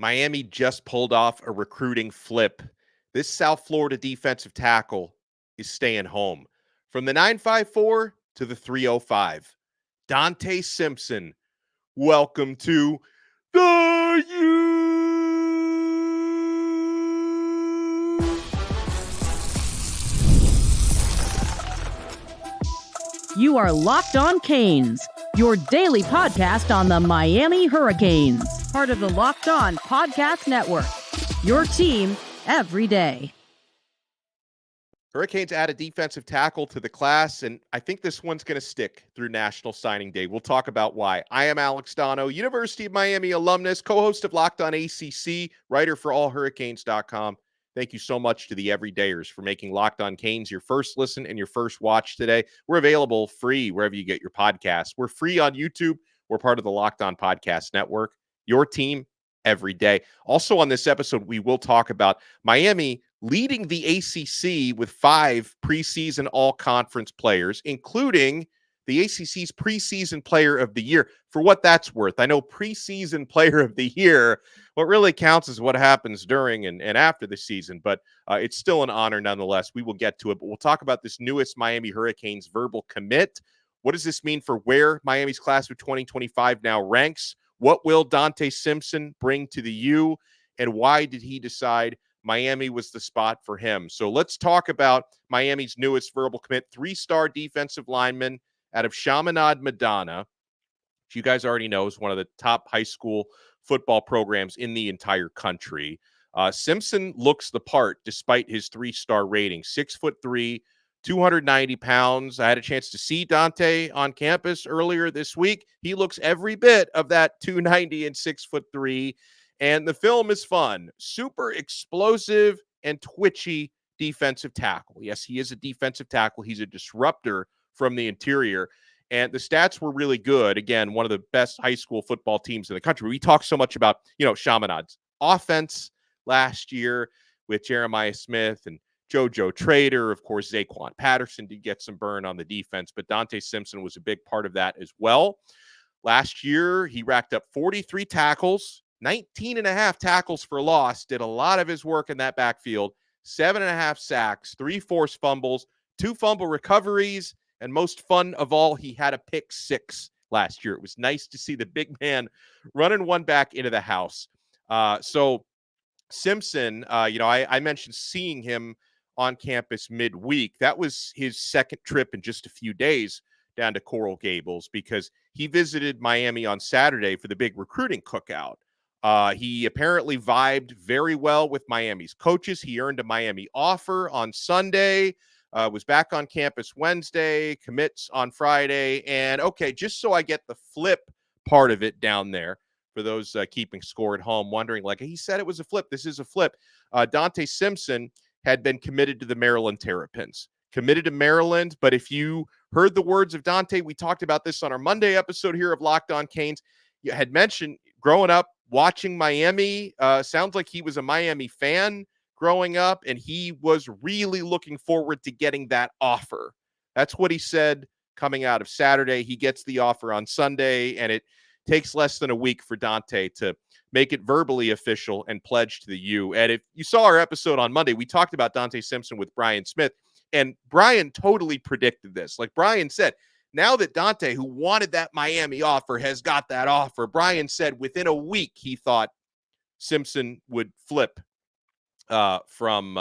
Miami just pulled off a recruiting flip. This South Florida defensive tackle is staying home. From the 954 to the 305. Donta Simpson, welcome to the U. You are Locked On Canes, your daily podcast on the Miami Hurricanes, part of the Locked On Podcast Network, your team every day. Hurricanes add a defensive tackle to the class, and I think this one's going to stick through National Signing Day. We'll talk about why. I am Alex Donno, University of Miami alumnus, co-host of Locked On ACC, writer for allhurricanes.com. Thank you so much to the everydayers for making Locked On Canes your first listen and your first watch today. We're available free wherever you get your podcasts. We're free on YouTube. We're part of the Locked On Podcast Network, your team every day. Also on this episode, we will talk about Miami leading the ACC with 5 preseason all-conference players, including the ACC's preseason player of the year. For what that's worth, I know preseason player of the year, what really counts is what happens during and after the season, but it's still an honor nonetheless. We will get to it, but we'll talk about this newest Miami Hurricanes verbal commit. What does this mean for where Miami's class of 2025 now ranks? What will Donta Simpson bring to the U, and why did he decide Miami was the spot for him? So let's talk about Miami's newest verbal commit, 3-star defensive lineman out of Chaminade-Madonna, which you guys already know is one of the top high school football programs in the entire country. Simpson looks the part despite his 3-star rating, 6'3", 290 pounds. I had a chance to see Donta on campus earlier this week. He looks every bit of that 290 and 6'3", and the film is fun. Super explosive and twitchy defensive tackle. Yes, he is a defensive tackle. He's a disruptor from the interior, and the stats were really good. Again, one of the best high school football teams in the country. We talk so much about, Chaminade's offense last year with Jeremiah Smith and JoJo Trader. Of course, Zaquan Patterson did get some burn on the defense, but Donta Simpson was a big part of that as well. Last year, he racked up 43 tackles, 19 and a half tackles for loss, did a lot of his work in that backfield, 7.5 sacks, 3 forced fumbles, 2 fumble recoveries, and most fun of all, he had a pick 6 last year. It was nice to see the big man running one back into the house. So Simpson, I mentioned seeing him on campus midweek. That was his second trip in just a few days down to Coral Gables because he visited Miami on Saturday for the big recruiting cookout. He apparently vibed very well with Miami's coaches. He earned a Miami offer on Sunday. Was back on campus Wednesday, commits on Friday. And okay, just so I get the flip part of it down there for those keeping score at home, wondering, like, he said it was a flip. This is a flip. Donta Simpson had been committed to the Maryland Terrapins. Committed to Maryland, but if you heard the words of Donta, we talked about this on our Monday episode here of Locked On Canes. You had mentioned growing up, watching Miami. Sounds like he was a Miami fan growing up, and he was really looking forward to getting that offer. That's what he said coming out of Saturday. He gets the offer on Sunday, and it takes less than a week for Donta to make it verbally official and pledge to the U. And if you saw our episode on Monday, we talked about Donta Simpson with Brian Smith, and Brian totally predicted this. Like Brian said, now that Donta, who wanted that Miami offer, has got that offer, Brian said within a week he thought Simpson would flip from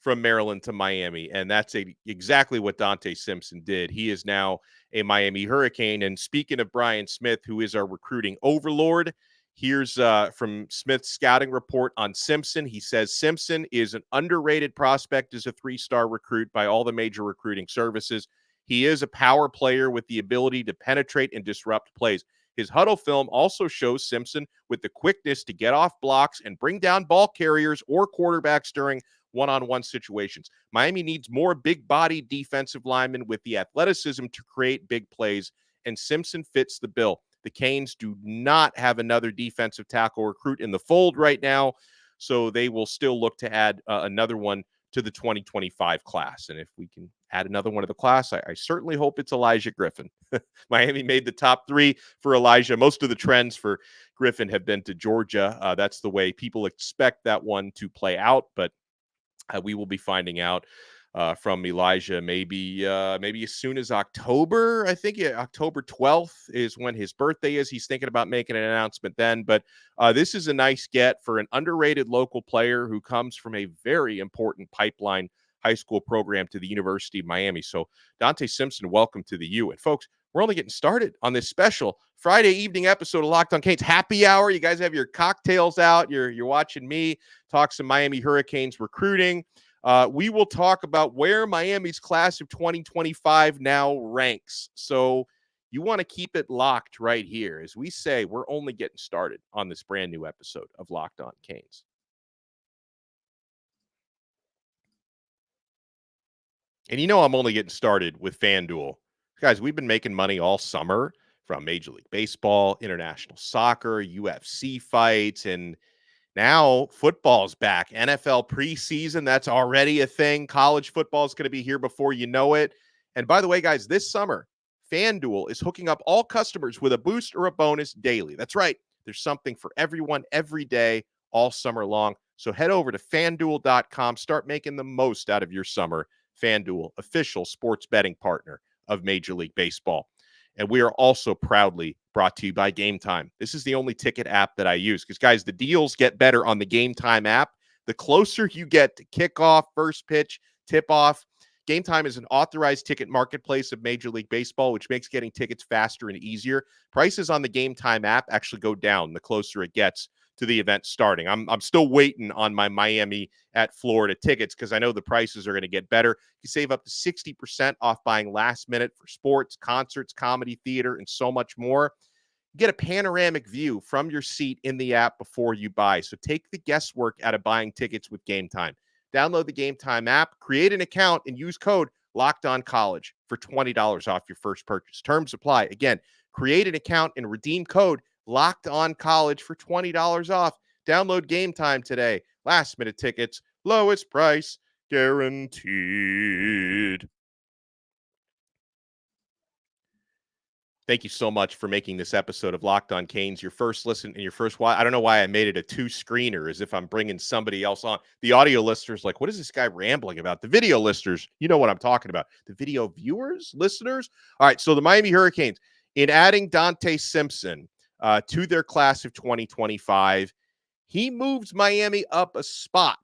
Maryland to Miami, and that's exactly what Donta Simpson did. He is now a Miami Hurricane. And speaking of Brian Smith, who is our recruiting overlord, here's from Smith's scouting report on Simpson. He says Simpson is an underrated prospect as a 3-star recruit by all the major recruiting services. He is a power player with the ability to penetrate and disrupt plays. His huddle film also shows Simpson with the quickness to get off blocks and bring down ball carriers or quarterbacks during one-on-one situations. Miami needs more big-bodied defensive linemen with the athleticism to create big plays, and Simpson fits the bill. The Canes do not have another defensive tackle recruit in the fold right now, so they will still look to add another one to the 2025 class. And if we can add another one to the class, I certainly hope it's Elijah Griffin. Miami made the top 3 for Elijah. Most of the trends for Griffin have been to Georgia. That's the way people expect that one to play out, but we will be finding out from Elijah maybe as soon as October. I think October 12th is when his birthday is. He's thinking about making an announcement then. But this is a nice get for an underrated local player who comes from a very important pipeline high school program to the University of Miami. So Donta Simpson, welcome to the U. And folks, we're only getting started on this special Friday evening episode of Locked on Canes Happy Hour. You guys have your cocktails out. You're watching me talk some Miami Hurricanes recruiting. We will talk about where Miami's class of 2025 now ranks. So you want to keep it locked right here. As we say, we're only getting started on this brand new episode of Locked on Canes. And you know I'm only getting started with FanDuel. Guys, we've been making money all summer from Major League Baseball, international soccer, UFC fights, and now football's back. NFL preseason, that's already a thing. College football is going to be here before you know it. And by the way, guys, this summer, FanDuel is hooking up all customers with a boost or a bonus daily. That's right. There's something for everyone every day, all summer long. So head over to FanDuel.com. Start making the most out of your summer. FanDuel, official sports betting partner of Major League Baseball. And we are also proudly brought to you by Game Time. This is the only ticket app that I use because, guys, the deals get better on the Game Time app. The closer you get to kickoff, first pitch, tip-off, Game Time is an authorized ticket marketplace of Major League Baseball, which makes getting tickets faster and easier. Prices on the Game Time app actually go down the closer it gets to the event starting. I'm still waiting on my Miami at Florida tickets because I know the prices are going to get better. You save up to 60% off buying last minute for sports, concerts, comedy, theater, and so much more. Get a panoramic view from your seat in the app before you buy. So take the guesswork out of buying tickets with Game Time. Download the Game Time app, create an account, and use code LOCKEDONCollege for $20 off your first purchase. Terms apply. Again, create an account and redeem code LOCKEDONCollege for $20 off. Download Game Time today. Last minute tickets, lowest price guaranteed. Thank you so much for making this episode of Locked on Canes your first listen and your first watch. I don't know why I made it a 2-screener as if I'm bringing somebody else on. The audio listeners like, what is this guy rambling about? The video listeners, you know what I'm talking about. The video viewers, listeners. All right, so the Miami Hurricanes, in adding Donta Simpson to their class of 2025, he moves Miami up a spot.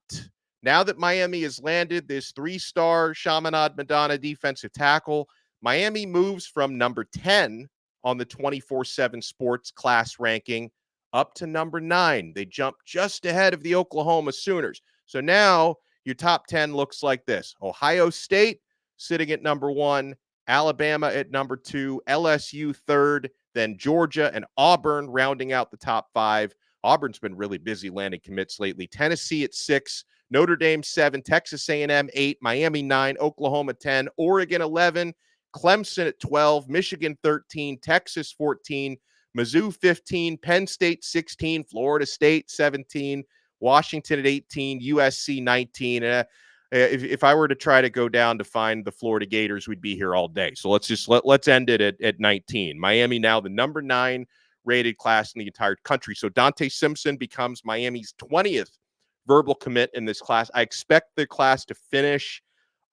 Now that Miami has landed this 3-star Chaminade-Madonna defensive tackle, Miami moves from number 10 on the 24/7 sports class ranking up to number 9. They jump just ahead of the Oklahoma Sooners. So now your top 10 looks like this. Ohio State sitting at number 1, Alabama at number 2, LSU third, then Georgia and Auburn rounding out the top 5. Auburn's been really busy landing commits lately. Tennessee at 6, Notre Dame 7, Texas A&M 8, Miami 9, Oklahoma 10, Oregon 11, Clemson at 12, Michigan 13, Texas 14, Mizzou 15, Penn State 16, Florida State 17, Washington at 18, USC 19. If I were to try to go down to find the Florida Gators, we'd be here all day. So let's end it at 19. Miami now the number 9 rated class in the entire country. So Donta Simpson becomes Miami's 20th verbal commit in this class. I expect the class to finish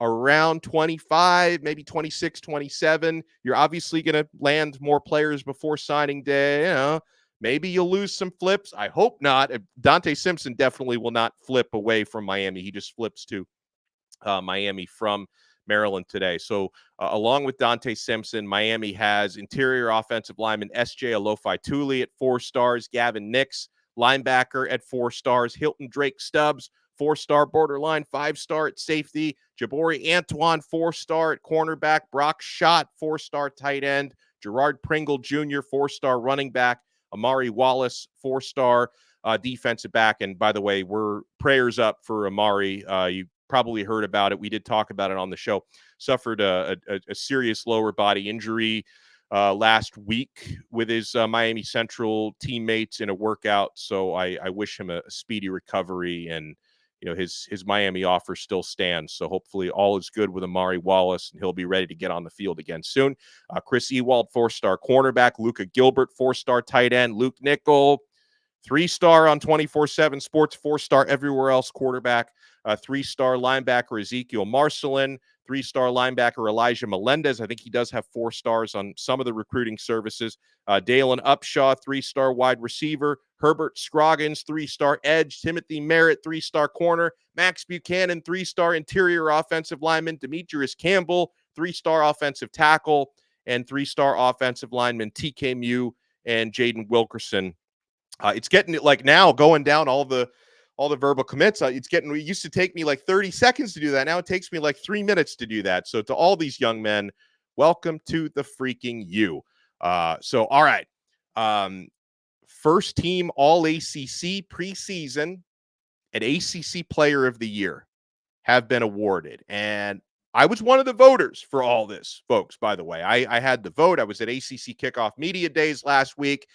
around 25, maybe 26, 27. You're obviously going to land more players before signing day. You know, maybe you'll lose some flips. I hope not. Donta Simpson definitely will not flip away from Miami. He just flips to Miami from Maryland today. So along with Donta Simpson, Miami has interior offensive lineman S.J. Alofi-Tuli at 4 stars, Gavin Nix, linebacker at 4 stars, Hilton Drake Stubbs, 4-star borderline, 5-star at safety, Jabari Antoine, 4-star at cornerback, Brock Schott, 4-star tight end, Gerard Pringle Jr., 4-star running back, Amari Wallace, 4-star defensive back. And by the way, we're prayers up for Amari. You probably heard about it. We did talk about it on the show. Suffered a serious lower body injury last week with his Miami Central teammates in a workout. So I wish him a speedy recovery. And his Miami offer still stands. So hopefully all is good with Amari Wallace, and he'll be ready to get on the field again soon. Chris Ewald, 4-star cornerback. Luka Gilbert, 4-star tight end. Luke Nickel, 3-star on 24/7 Sports, 4-star everywhere else quarterback. 3-star linebacker Ezekiel Marcelin, 3-star linebacker Elijah Melendez. I think he does have 4 stars on some of the recruiting services. Dalen Upshaw, 3-star wide receiver. Herbert Scroggins, 3-star edge. Timothy Merritt, 3-star corner. Max Buchanan, 3-star interior offensive lineman. Demetrius Campbell, 3-star offensive tackle. And 3-star offensive lineman TK Mew and Jaden Wilkerson. It's getting like now going down all the verbal commits. It used to take me like 30 seconds to do that. Now it takes me like 3 minutes to do that. So to all these young men, welcome to the freaking U. So all right. First team All-ACC preseason and ACC Player of the Year have been awarded. And I was one of the voters for all this, folks, by the way. I had the vote. I was at ACC Kickoff Media Days last week,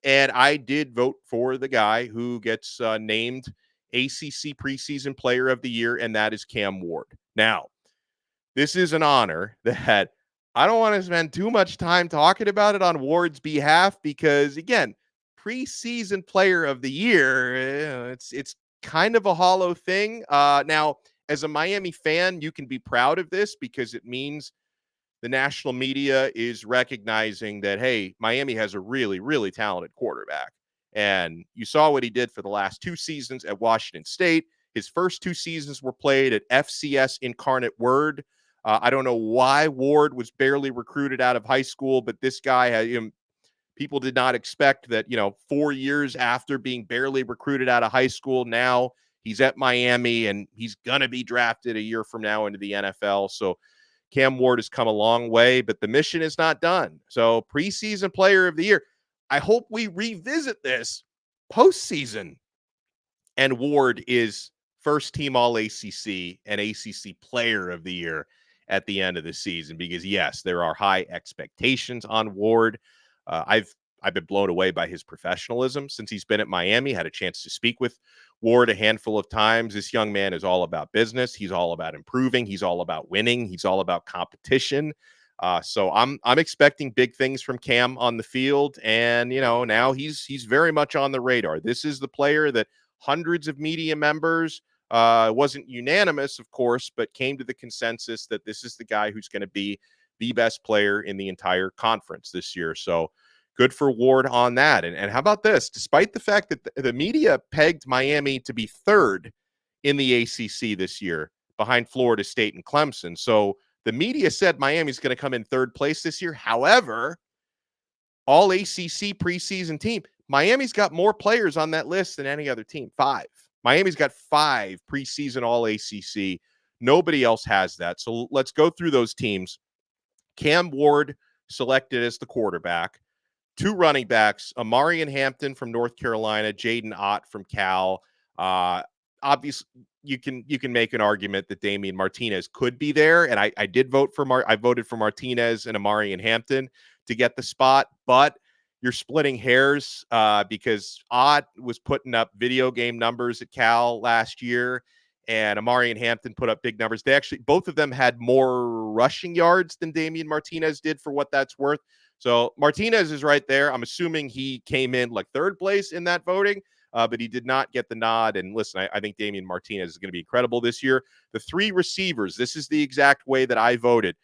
and I did vote for the guy who gets named ACC Preseason Player of the Year, and that is Cam Ward. Now, this is an honor that I don't want to spend too much time talking about it on Ward's behalf because, again, Preseason Player of the Year, it's kind of a hollow thing. Now, as a Miami fan, you can be proud of this because it means the national media is recognizing that, hey, Miami has a really, really talented quarterback. And you saw what he did for the last 2 seasons at Washington State. His first 2 seasons were played at FCS Incarnate Word. I don't know why Ward was barely recruited out of high school, but this guy had people did not expect that, 4 years after being barely recruited out of high school, now he's at Miami and he's going to be drafted a year from now into the NFL. So Cam Ward has come a long way, but the mission is not done. So preseason Player of the Year. I hope we revisit this postseason. And Ward is first team All-ACC and ACC Player of the Year at the end of the season because, yes, there are high expectations on Ward. I've been blown away by his professionalism since he's been at Miami. Had a chance to speak with Ward a handful of times. This young man is all about business. He's all about improving. He's all about winning. He's all about competition. So I'm expecting big things from Cam on the field, and now he's very much on the radar. This is the player that hundreds of media members wasn't unanimous, of course, but came to the consensus that this is the guy who's going to be the best player in the entire conference this year. So good for Ward on that. And how about this? Despite the fact that the media pegged Miami to be third in the ACC this year behind Florida State and Clemson. So the media said Miami's going to come in third place this year. However, All-ACC preseason team, Miami's got more players on that list than any other team. 5. Miami's got 5 preseason All-ACC. Nobody else has that. So let's go through those teams. Cam Ward selected as the quarterback. 2 running backs, Amarian Hampton from North Carolina, Jaden Ott from Cal. Obviously, you can make an argument that Damian Martinez could be there, and I did vote for I voted for Martinez and Amarian Hampton to get the spot, but you're splitting hairs because Ott was putting up video game numbers at Cal last year, and Amarian Hampton put up big numbers. They actually, both of them had more rushing yards than Damian Martinez did, for what that's worth. So Martinez is right there. I'm assuming he came in like third place in that voting, but he did not get the nod. And listen, I think Damian Martinez is going to be incredible this year. The 3 receivers, this is the exact way that I voted.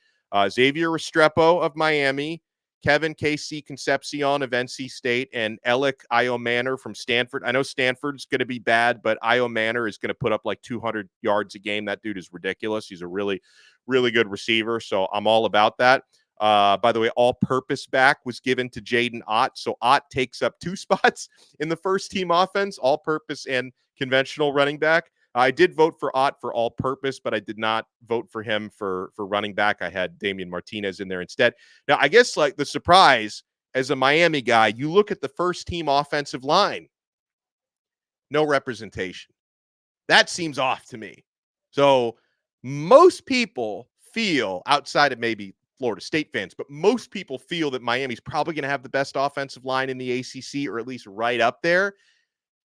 Xavier Restrepo of Miami, Kevin K.C. Concepcion of NC State, and Alec Iomanner from Stanford. I know Stanford's going to be bad, but Iomanner is going to put up like 200 yards a game. That dude is ridiculous. He's a really, really good receiver, so I'm all about that. By the way, all-purpose back was given to Jaden Ott, so Ott takes up 2 spots in the first-team offense, all-purpose and conventional running back. I did vote for Ott for all-purpose, but I did not vote for him for running back. I had Damian Martinez in there instead. Now, I guess like the surprise as a Miami guy, you look at the first-team offensive line, no representation. That seems off to me. So most people feel, outside of maybe Florida State fans, but most people feel that Miami's probably going to have the best offensive line in the ACC, or at least right up there.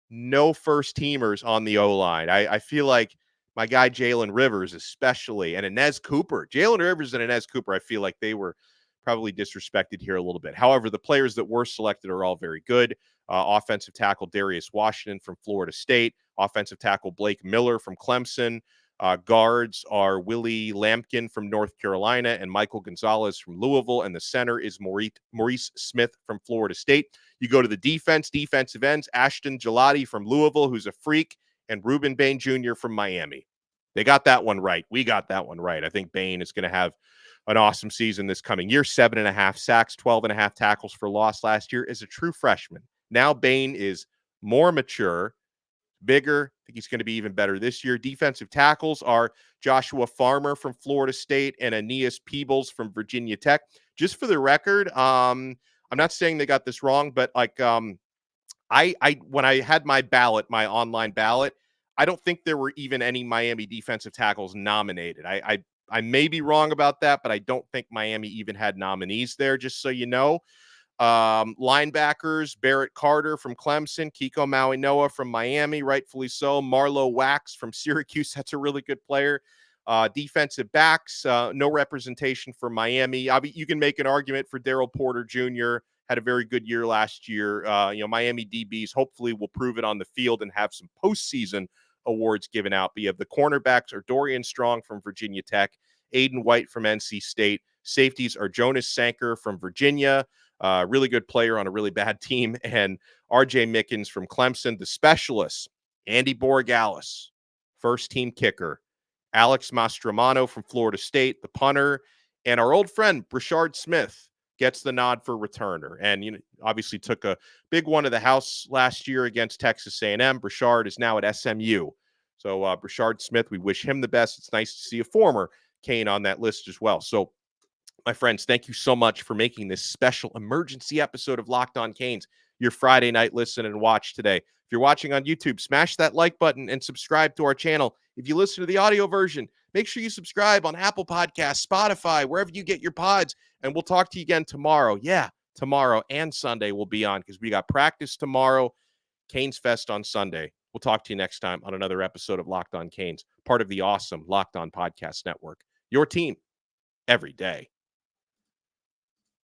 no first teamers on the O-line. I feel like my guy Jalen Rivers, especially, and Inez Cooper. Jalen Rivers and Inez Cooper, I feel like they were probably disrespected here a little bit. However, the players that were selected are all very good. Offensive tackle Darius Washington from Florida State. Offensive tackle Blake Miller from Clemson. Guards are Willie Lampkin from North Carolina and Michael Gonzalez from Louisville. And the center is Maurice Smith from Florida State. You go to the defensive ends, Ashton Gelati from Louisville, who's a freak, and Reuben Bain Jr. from Miami. They got that one right. We got that one right. I think Bain is going to have an awesome season this coming year. 7.5 sacks, 12.5 tackles for loss last year as a true freshman. Now Bain is more mature, bigger. I think he's going to be even better this year. Defensive tackles are Joshua Farmer from Florida State and Aeneas Peebles from Virginia Tech. Just for the record, I'm not saying they got this wrong, but like I when I had my ballot, my online ballot, I don't think there were even any Miami defensive tackles nominated. I may be wrong about that, but I don't think Miami even had nominees there, just so you know. Linebackers, Barrett Carter from Clemson, Kiko Maui-Noa from Miami, rightfully so. Marlo Wax from Syracuse, that's a really good player. Defensive backs, no representation for Miami. You can make an argument for Daryl Porter Jr., had a very good year last year. Miami DBs hopefully will prove it on the field and have some postseason awards given out. But you have the cornerbacks are Dorian Strong from Virginia Tech, Aiden White from NC State. Safeties are Jonas Sanker from Virginia, really good player on a really bad team, and RJ Mickens from Clemson. The specialists, Andy Borregales, first team kicker, Alex Mastromano from Florida State, the punter, and our old friend Brashard Smith gets the nod for returner. And obviously took a big one to the house last year against Texas A&M. Brashard is now at SMU. So Brashard Smith, we wish him the best. It's nice to see a former Cane on that list as well. So my friends, thank you so much for making this special emergency episode of Locked On Canes your Friday night listen and watch today. If you're watching on YouTube, smash that like button and subscribe to our channel. If you listen to the audio version, make sure you subscribe on Apple Podcasts, Spotify, wherever you get your pods, and we'll talk to you again tomorrow. Yeah, tomorrow and Sunday we'll be on because we got practice tomorrow, Canes Fest on Sunday. We'll talk to you next time on another episode of Locked On Canes, part of the awesome Locked On Podcast Network. Your team every day.